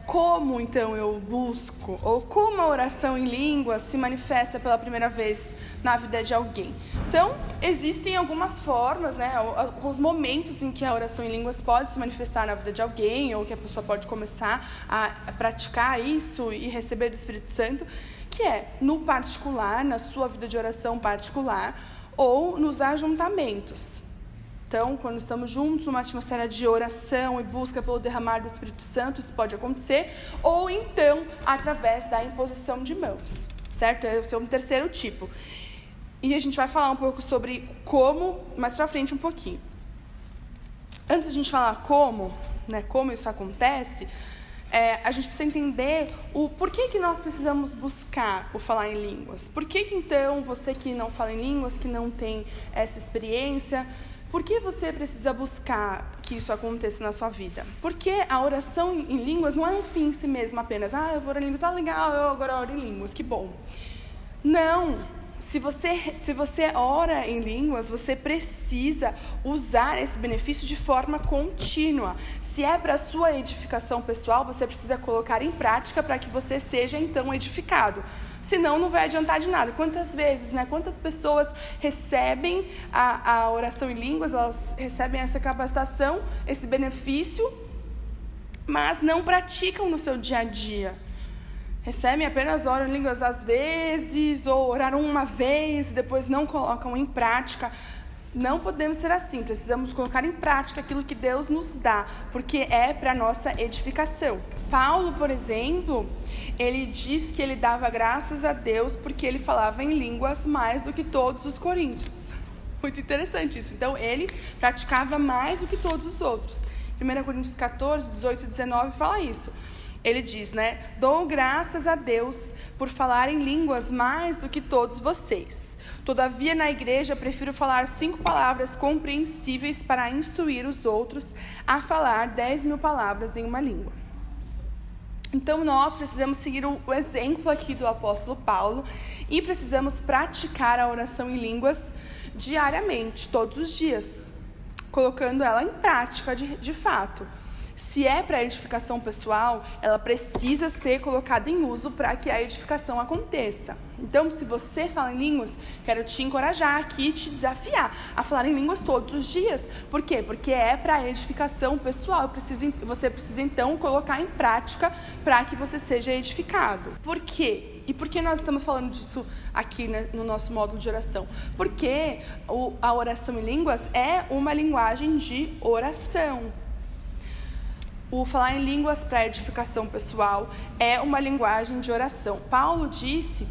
como então eu busco, ou como a oração em línguas se manifesta pela primeira vez na vida de alguém? Então, existem algumas formas, né, alguns momentos em que a oração em línguas pode se manifestar na vida de alguém, ou que a pessoa pode começar a praticar isso e receber do Espírito Santo, que é no particular, na sua vida de oração particular, ou nos ajuntamentos. Então, quando estamos juntos numa atmosfera de oração e busca pelo derramar do Espírito Santo, isso pode acontecer, ou então através da imposição de mãos, certo? Esse é um terceiro tipo. E a gente vai falar um pouco sobre como, mais pra frente um pouquinho. Antes de a gente falar como, né, como isso acontece, a gente precisa entender o porquê que nós precisamos buscar o falar em línguas. Por que então, você que não fala em línguas, que não tem essa experiência, por que você precisa buscar que isso aconteça na sua vida? Porque a oração em línguas não é um fim em si mesmo apenas. Eu vou orar em línguas, tá legal, eu agora oro em línguas, que bom. Não. Se você ora em línguas, você precisa usar esse benefício de forma contínua. Se é para a sua edificação pessoal, você precisa colocar em prática para que você seja, então, edificado. Senão, não vai adiantar de nada. Quantas vezes, né? Quantas pessoas recebem a oração em línguas, elas recebem essa capacitação, esse benefício, mas não praticam no seu dia a dia. Recebem apenas oram em línguas às vezes, ou oraram uma vez e depois não colocam em prática. Não podemos ser assim, precisamos colocar em prática aquilo que Deus nos dá, porque é para a nossa edificação. Paulo, por exemplo, ele diz que ele dava graças a Deus porque ele falava em línguas mais do que todos os coríntios. Muito interessante isso. Então, ele praticava mais do que todos os outros. 1 Coríntios 14, 18 e 19 fala isso. Ele diz, né? Dou graças a Deus por falar em línguas mais do que todos vocês. Todavia, na igreja, prefiro falar 5 palavras compreensíveis para instruir os outros a falar 10.000 palavras em uma língua. Então, nós precisamos seguir o exemplo aqui do apóstolo Paulo e precisamos praticar a oração em línguas diariamente, todos os dias, colocando ela em prática de fato. Se é para edificação pessoal, ela precisa ser colocada em uso para que a edificação aconteça. Então, se você fala em línguas, quero te encorajar aqui, te desafiar a falar em línguas todos os dias. Por quê? Porque é para edificação pessoal. Você precisa, então, colocar em prática para que você seja edificado. Por quê? E por que nós estamos falando disso aqui, né, no nosso módulo de oração? Porque a oração em línguas é uma linguagem de oração. O falar em línguas para edificação pessoal é uma linguagem de oração. Paulo disse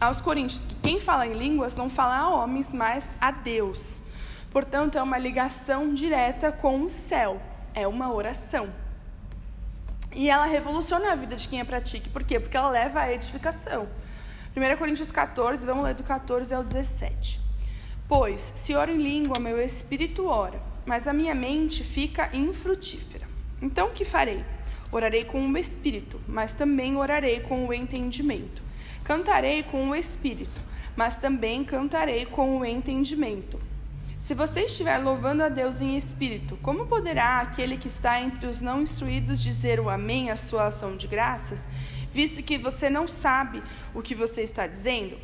aos coríntios que quem fala em línguas não fala a homens, mas a Deus. Portanto, é uma ligação direta com o céu. É uma oração. E ela revoluciona a vida de quem a pratica. Por quê? Porque ela leva à edificação. 1 Coríntios 14, vamos ler do 14 ao 17. Pois, se oro em língua, meu espírito ora, mas a minha mente fica infrutífera. Então, o que farei? Orarei com o espírito, mas também orarei com o entendimento. Cantarei com o espírito, mas também cantarei com o entendimento. Se você estiver louvando a Deus em espírito, como poderá aquele que está entre os não instruídos dizer o amém à sua ação de graças, visto que você não sabe o que você está dizendo?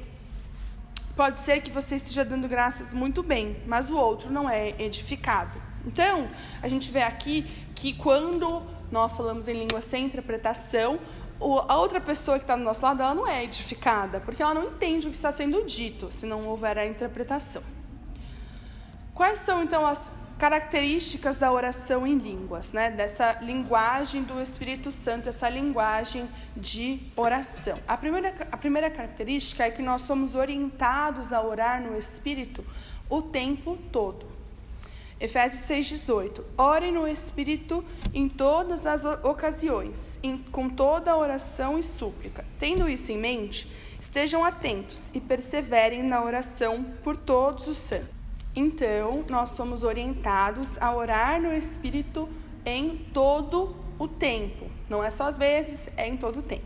Pode ser que você esteja dando graças muito bem, mas o outro não é edificado. Então, a gente vê aqui que quando nós falamos em língua sem interpretação, a outra pessoa que está do nosso lado, ela não é edificada, porque ela não entende o que está sendo dito, se não houver a interpretação. Quais são, então, as características da oração em línguas, né? Dessa linguagem do Espírito Santo, essa linguagem de oração? A primeira característica é que nós somos orientados a orar no Espírito o tempo todo. Efésios 6,18. Orem no Espírito em todas as ocasiões, com toda oração e súplica. Tendo isso em mente, estejam atentos e perseverem na oração por todos os santos. Então, nós somos orientados a orar no Espírito em todo o tempo. Não é só às vezes, é em todo o tempo.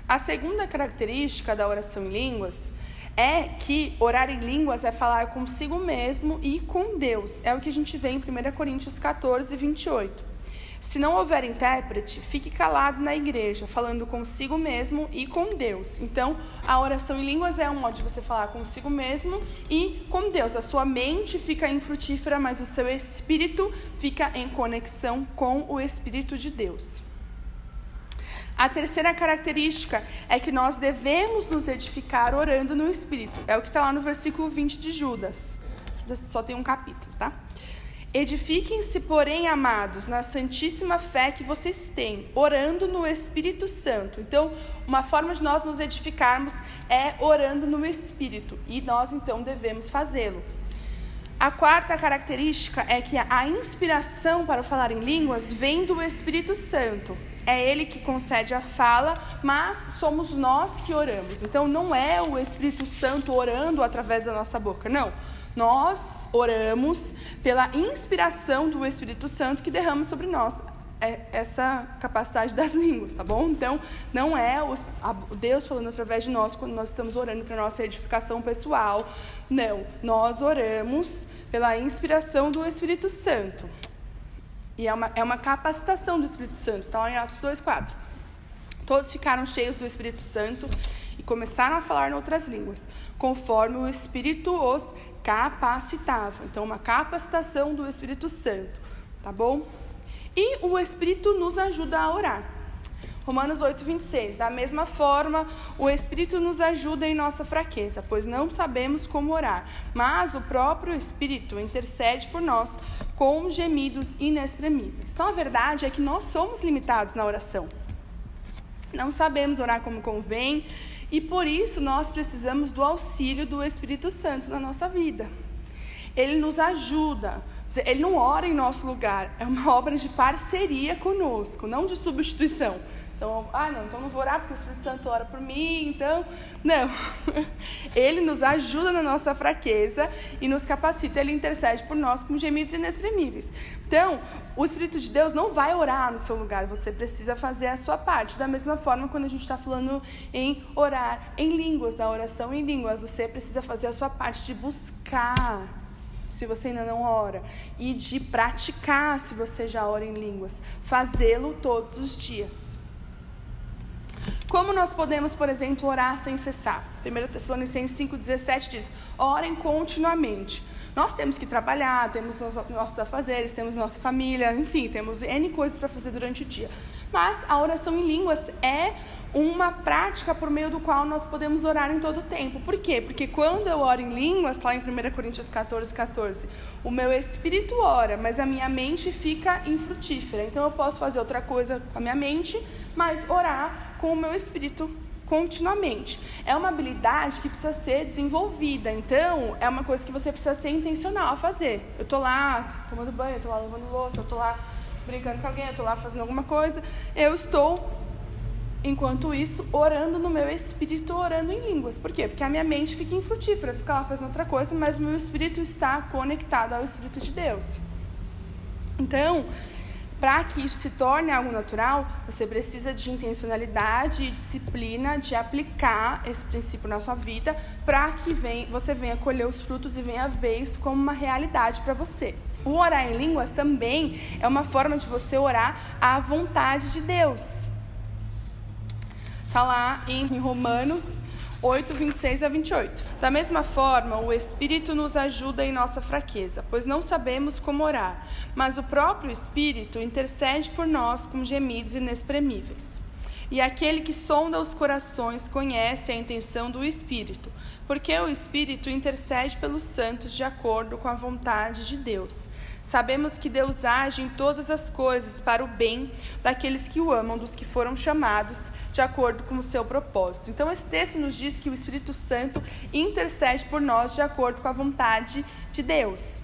A segunda característica da oração em línguas é que orar em línguas é falar consigo mesmo e com Deus. É o que a gente vê em 1 Coríntios 14, 28. Se não houver intérprete, fique calado na igreja, falando consigo mesmo e com Deus. Então, a oração em línguas é um modo de você falar consigo mesmo e com Deus. A sua mente fica infrutífera, mas o seu espírito fica em conexão com o Espírito de Deus. A terceira característica é que nós devemos nos edificar orando no Espírito. É o que está lá no versículo 20 de Judas. Judas só tem um capítulo, tá? Edifiquem-se, porém, amados, na santíssima fé que vocês têm, orando no Espírito Santo. Então, uma forma de nós nos edificarmos é orando no Espírito. E nós, então, devemos fazê-lo. A quarta característica é que a inspiração para falar em línguas vem do Espírito Santo. É Ele que concede a fala, mas somos nós que oramos. Então, não é o Espírito Santo orando através da nossa boca, não. Nós oramos pela inspiração do Espírito Santo que derrama sobre nós essa capacidade das línguas, tá bom? Então, não é Deus falando através de nós quando nós estamos orando para a nossa edificação pessoal. Não, nós oramos pela inspiração do Espírito Santo. E é uma capacitação do Espírito Santo, está lá em Atos 2:4. Todos ficaram cheios do Espírito Santo e começaram a falar em outras línguas, conforme o Espírito os capacitava. Então, uma capacitação do Espírito Santo, tá bom? E o Espírito nos ajuda a orar. Romanos 8:26. Da mesma forma, o Espírito nos ajuda em nossa fraqueza, pois não sabemos como orar, mas o próprio Espírito intercede por nós com gemidos inexprimíveis. Então, a verdade é que nós somos limitados na oração. Não sabemos orar como convém, e por isso nós precisamos do auxílio do Espírito Santo na nossa vida. Ele nos ajuda. Ele não ora em nosso lugar. É uma obra de parceria conosco, não de substituição. Então, então não vou orar porque o Espírito Santo ora por mim, então... Não. Ele nos ajuda na nossa fraqueza e nos capacita. Ele intercede por nós com gemidos inexprimíveis. Então, o Espírito de Deus não vai orar no seu lugar. Você precisa fazer a sua parte. Da mesma forma, quando a gente está falando em orar em línguas, da oração em línguas, você precisa fazer a sua parte de buscar, se você ainda não ora, e de praticar, se você já ora em línguas. Fazê-lo todos os dias. Como nós podemos, por exemplo, orar sem cessar? 1 Tessalonicenses 5,17 diz: orem continuamente. Nós temos que trabalhar, temos nossos afazeres, temos nossa família, enfim, temos N coisas para fazer durante o dia. Mas a oração em línguas é uma prática por meio do qual nós podemos orar em todo o tempo. Por quê? Porque quando eu oro em línguas, lá em 1 Coríntios 14, o meu espírito ora, mas a minha mente fica infrutífera. Então eu posso fazer outra coisa com a minha mente, mas orar com o meu espírito continuamente. É uma habilidade que precisa ser desenvolvida. Então, é uma coisa que você precisa ser intencional a fazer. Eu tô lá tomando banho, eu tô lá lavando louça, eu tô lá brincando com alguém, eu tô lá fazendo alguma coisa. Eu estou, enquanto isso, orando no meu espírito, orando em línguas. Por quê? Porque a minha mente fica infrutífera, fica lá fazendo outra coisa, mas o meu espírito está conectado ao Espírito de Deus. Então, para que isso se torne algo natural, você precisa de intencionalidade e disciplina de aplicar esse princípio na sua vida, para que você venha colher os frutos e venha ver isso como uma realidade para você. O orar em línguas também é uma forma de você orar à vontade de Deus. Está lá em Romanos 8, 26 a 28. Da mesma forma, o Espírito nos ajuda em nossa fraqueza, pois não sabemos como orar, mas o próprio Espírito intercede por nós com gemidos inexprimíveis. E aquele que sonda os corações conhece a intenção do Espírito, porque o Espírito intercede pelos santos de acordo com a vontade de Deus. Sabemos que Deus age em todas as coisas para o bem daqueles que o amam, dos que foram chamados de acordo com o seu propósito. Então, esse texto nos diz que o Espírito Santo intercede por nós de acordo com a vontade de Deus.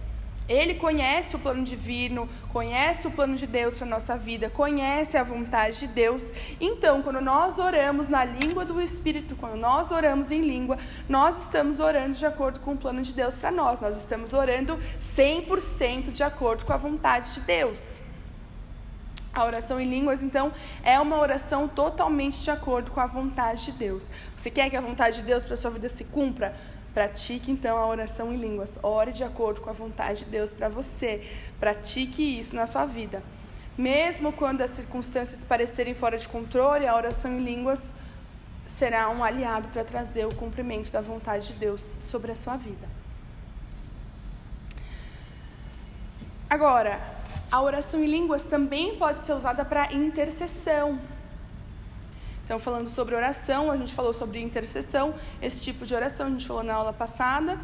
Ele conhece o plano divino, conhece o plano de Deus para a nossa vida, conhece a vontade de Deus. Então, quando nós oramos na língua do Espírito, quando nós oramos em língua, nós estamos orando de acordo com o plano de Deus para nós. Nós estamos orando 100% de acordo com a vontade de Deus. A oração em línguas, então, é uma oração totalmente de acordo com a vontade de Deus. Você quer que a vontade de Deus para a sua vida se cumpra? Pratique, então, a oração em línguas. Ore de acordo com a vontade de Deus para você. Pratique isso na sua vida. Mesmo quando as circunstâncias parecerem fora de controle, a oração em línguas será um aliado para trazer o cumprimento da vontade de Deus sobre a sua vida. Agora, a oração em línguas também pode ser usada para intercessão. Então, falando sobre oração, a gente falou sobre intercessão, esse tipo de oração a gente falou na aula passada.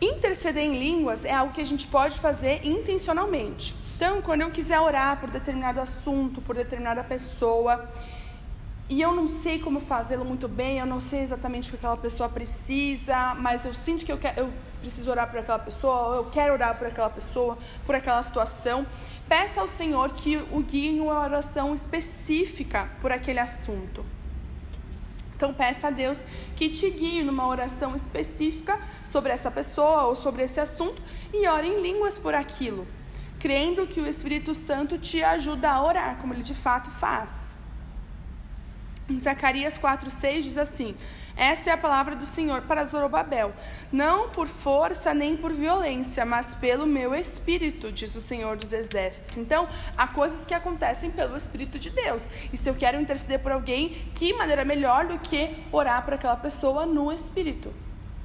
Interceder em línguas é algo que a gente pode fazer intencionalmente. Então, quando eu quiser orar por determinado assunto, por determinada pessoa, e eu não sei como fazê-lo muito bem, eu não sei exatamente o que aquela pessoa precisa, mas eu sinto que eu preciso orar por aquela pessoa, ou eu quero orar por aquela pessoa, por aquela situação, peça ao Senhor que o guie em uma oração específica por aquele assunto. Então, peça a Deus que te guie numa oração específica sobre essa pessoa ou sobre esse assunto e ore em línguas por aquilo, crendo que o Espírito Santo te ajuda a orar, como ele de fato faz. Em Zacarias 4:6 diz assim: essa é a palavra do Senhor para Zorobabel, não por força nem por violência, mas pelo meu Espírito, diz o Senhor dos Exércitos. Então, há coisas que acontecem pelo Espírito de Deus, e se eu quero interceder por alguém, que maneira melhor do que orar por aquela pessoa no Espírito?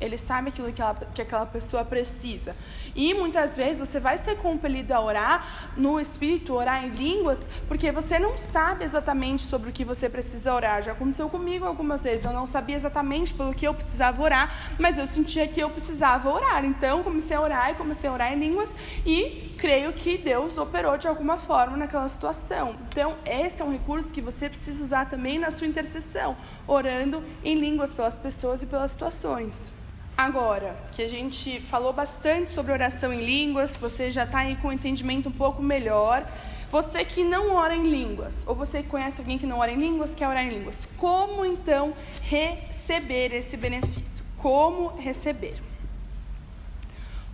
Ele sabe aquilo que aquela pessoa precisa. E muitas vezes você vai ser compelido a orar no Espírito, orar em línguas, porque você não sabe exatamente sobre o que você precisa orar. Já aconteceu comigo algumas vezes. Eu não sabia exatamente pelo que eu precisava orar, mas eu sentia que eu precisava orar. Então, comecei a orar em línguas e creio que Deus operou de alguma forma naquela situação. Então, esse é um recurso que você precisa usar também na sua intercessão, orando em línguas pelas pessoas e pelas situações. Agora, que a gente falou bastante sobre oração em línguas, você já está aí com um entendimento um pouco melhor. Você que não ora em línguas, ou você conhece alguém que não ora em línguas, quer orar em línguas, como então receber esse benefício? Como receber?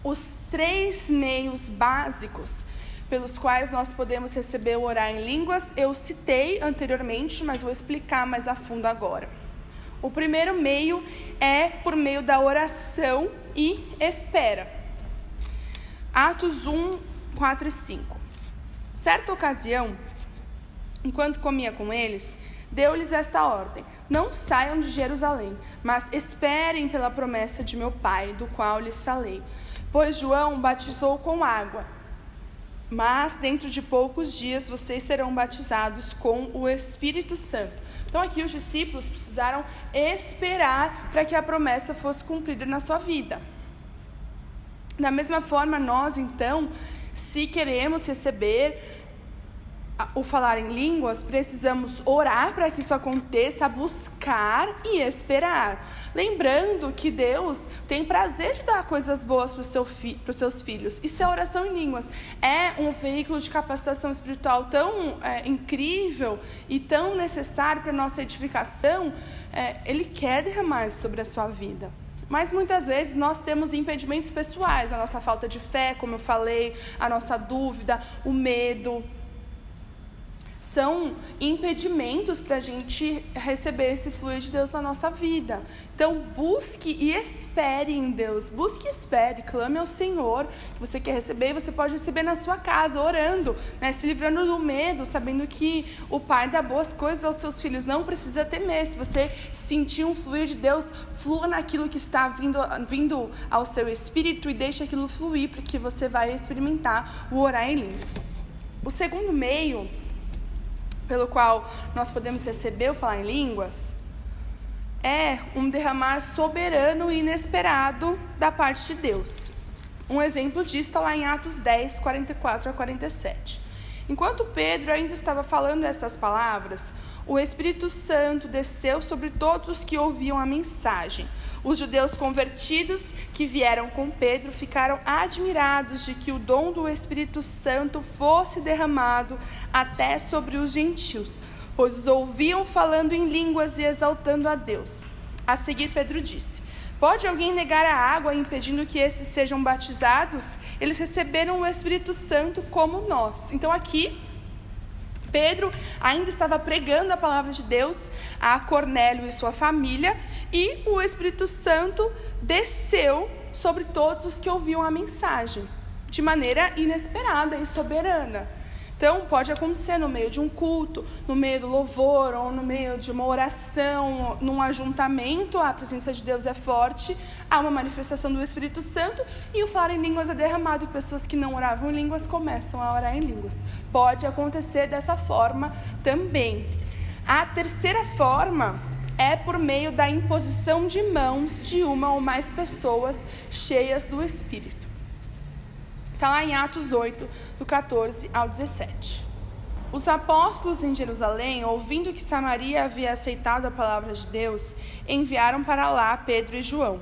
Os 3 meios básicos pelos quais nós podemos receber o orar em línguas, eu citei anteriormente, mas vou explicar mais a fundo agora. O primeiro meio é por meio da oração e espera. Atos 1, 4 e 5. Certa ocasião, enquanto comia com eles, deu-lhes esta ordem: não saiam de Jerusalém, mas esperem pela promessa de meu Pai, do qual lhes falei. Pois João batizou com água, mas dentro de poucos dias vocês serão batizados com o Espírito Santo. Então aqui os discípulos precisaram esperar para que a promessa fosse cumprida na sua vida. Da mesma forma, nós então, se queremos receber o falar em línguas, precisamos orar para que isso aconteça, buscar e esperar. Lembrando que Deus tem prazer de dar coisas boas para os seus filhos. E se a oração em línguas é um veículo de capacitação espiritual tão incrível e tão necessário para a nossa edificação, Ele quer derramar isso sobre a sua vida. Mas muitas vezes nós temos impedimentos pessoais, a nossa falta de fé, como eu falei, a nossa dúvida, o medo. São impedimentos para a gente receber esse fluir de Deus na nossa vida. Então, busque e espere em Deus. Busque e espere, clame ao Senhor que você quer receber, e você pode receber na sua casa, orando, né? Se livrando do medo, sabendo que o Pai dá boas coisas aos seus filhos. Não precisa temer. Se você sentir um fluir de Deus, flua naquilo que está vindo ao seu espírito e deixe aquilo fluir, porque você vai experimentar o orar em línguas. O segundo meio pelo qual nós podemos receber o falar em línguas, é um derramar soberano e inesperado da parte de Deus. Um exemplo disso está lá em Atos 10, 44 a 47. Enquanto Pedro ainda estava falando essas palavras, o Espírito Santo desceu sobre todos os que ouviam a mensagem. Os judeus convertidos que vieram com Pedro ficaram admirados de que o dom do Espírito Santo fosse derramado até sobre os gentios, pois os ouviam falando em línguas e exaltando a Deus. A seguir, Pedro disse: pode alguém negar a água impedindo que esses sejam batizados? Eles receberam o Espírito Santo como nós. Então aqui, Pedro ainda estava pregando a palavra de Deus a Cornélio e sua família, e o Espírito Santo desceu sobre todos os que ouviam a mensagem, de maneira inesperada e soberana. Então, pode acontecer no meio de um culto, no meio do louvor, ou no meio de uma oração, num ajuntamento, a presença de Deus é forte, há uma manifestação do Espírito Santo, e o falar em línguas é derramado, e pessoas que não oravam em línguas começam a orar em línguas. Pode acontecer dessa forma também. A terceira forma é por meio da imposição de mãos de uma ou mais pessoas cheias do Espírito. Está lá em Atos 8, do 14 ao 17. Os apóstolos em Jerusalém, ouvindo que Samaria havia aceitado a palavra de Deus, enviaram para lá Pedro e João.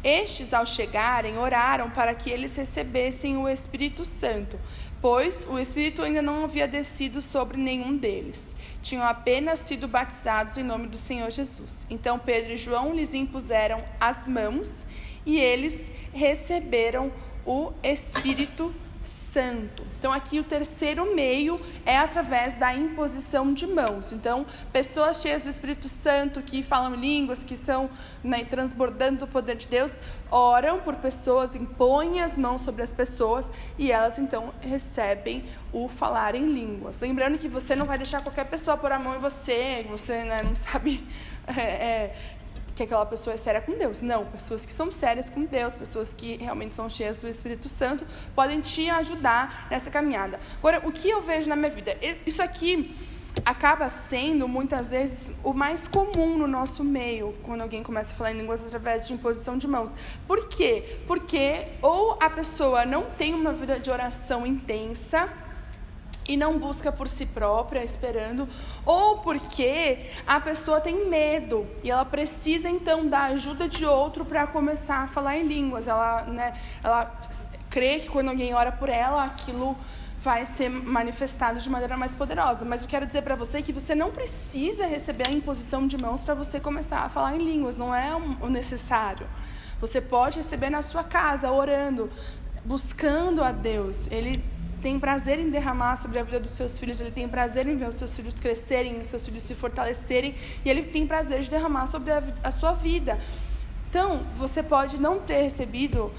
Estes, ao chegarem, oraram para que eles recebessem o Espírito Santo, pois o Espírito ainda não havia descido sobre nenhum deles. Tinham apenas sido batizados em nome do Senhor Jesus. Então Pedro e João lhes impuseram as mãos e eles receberam o Espírito Santo. Então aqui o terceiro meio é através da imposição de mãos. Então, pessoas cheias do Espírito Santo, que falam línguas, que são transbordando do poder de Deus, oram por pessoas, impõem as mãos sobre as pessoas e elas então recebem o falar em línguas. Lembrando que você não vai deixar qualquer pessoa pôr a mão em você não sabe que aquela pessoa é séria com Deus. Não, pessoas que são sérias com Deus, pessoas que realmente são cheias do Espírito Santo, podem te ajudar nessa caminhada. Agora, o que eu vejo na minha vida? Isso aqui acaba sendo, muitas vezes, o mais comum no nosso meio, quando alguém começa a falar em línguas através de imposição de mãos. Por quê? Porque ou a pessoa não tem uma vida de oração intensa, e não busca por si própria, esperando, ou porque a pessoa tem medo, e ela precisa então da ajuda de outro para começar a falar em línguas. Ela crê que quando alguém ora por ela, aquilo vai ser manifestado de maneira mais poderosa. Mas eu quero dizer para você que você não precisa receber a imposição de mãos para você começar a falar em línguas, não é o necessário. Você pode receber na sua casa, orando, buscando a Deus. Ele tem prazer em derramar sobre a vida dos seus filhos, ele tem prazer em ver os seus filhos crescerem, os seus filhos se fortalecerem, e ele tem prazer de derramar sobre a sua vida. Então, você pode não ter recebido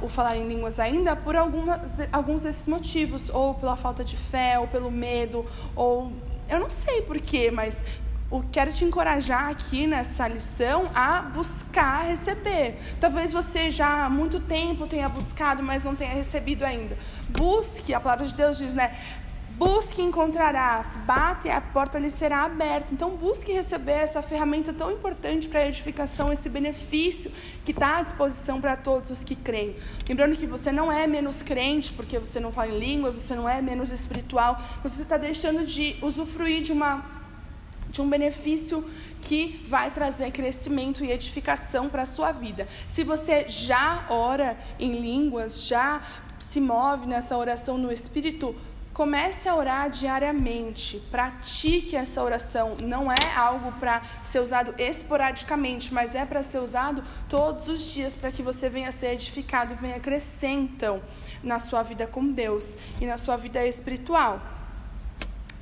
o falar em línguas ainda por alguns desses motivos, ou pela falta de fé, ou pelo medo, ou eu não sei porquê, mas quero te encorajar aqui nessa lição a buscar receber. Talvez você já há muito tempo tenha buscado, mas não tenha recebido ainda. Busque, a palavra de Deus diz, busque e encontrarás, bate e a porta lhe será aberta. Então busque receber essa ferramenta tão importante para a edificação, esse benefício que está à disposição para todos os que creem. Lembrando que você não é menos crente porque você não fala em línguas, você não é menos espiritual, mas você está deixando de usufruir de um benefício que vai trazer crescimento e edificação para a sua vida. Se você já ora em línguas, já se move nessa oração no Espírito, comece a orar diariamente, pratique essa oração. Não é algo para ser usado esporadicamente, mas é para ser usado todos os dias, para que você venha ser edificado e venha crescer, então, na sua vida com Deus e na sua vida espiritual.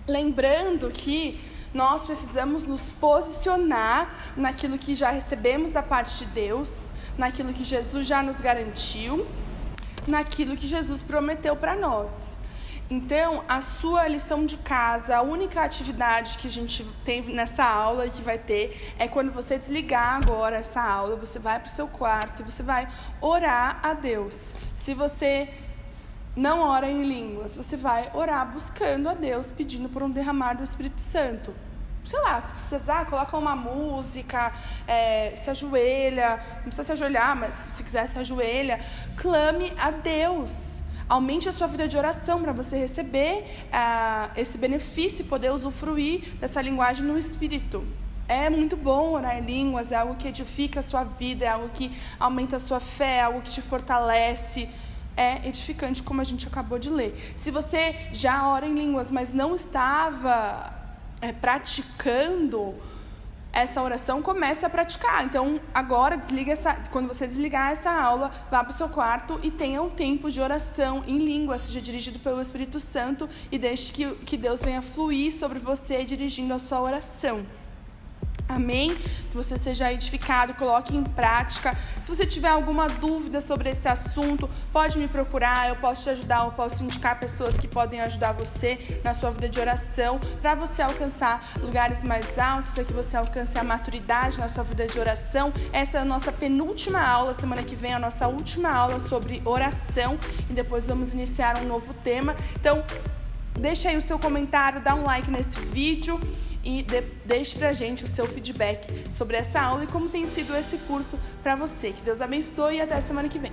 Lembrando que nós precisamos nos posicionar naquilo que já recebemos da parte de Deus, naquilo que Jesus já nos garantiu, naquilo que Jesus prometeu para nós. Então, a sua lição de casa, a única atividade que a gente tem nessa aula e que vai ter é quando você desligar agora essa aula, você vai para o seu quarto e você vai orar a Deus. Se você não ora em línguas, você vai orar buscando a Deus, pedindo por um derramar do Espírito Santo. Sei lá, se precisar, coloca uma música, se ajoelha, não precisa se ajoelhar, mas se quiser se ajoelha, clame a Deus. Aumente a sua vida de oração para você receber esse benefício e poder usufruir dessa linguagem no Espírito. É muito bom orar em línguas, é algo que edifica a sua vida, é algo que aumenta a sua fé, é algo que te fortalece. É edificante, como a gente acabou de ler. Se você já ora em línguas, mas não estava praticando essa oração, comece a praticar. Então, agora, quando você desligar essa aula, vá para o seu quarto e tenha um tempo de oração em língua, seja dirigido pelo Espírito Santo, e deixe que Deus venha fluir sobre você, dirigindo a sua oração. Amém? Que você seja edificado, coloque em prática. Se você tiver alguma dúvida sobre esse assunto, pode me procurar, eu posso te ajudar, eu posso indicar pessoas que podem ajudar você na sua vida de oração, para você alcançar lugares mais altos, para que você alcance a maturidade na sua vida de oração. Essa é a nossa penúltima aula, semana que vem é a nossa última aula sobre oração, e depois vamos iniciar um novo tema. Então, deixa aí o seu comentário, dá um like nesse vídeo e deixe pra gente o seu feedback sobre essa aula e como tem sido esse curso para você. Que Deus abençoe e até semana que vem.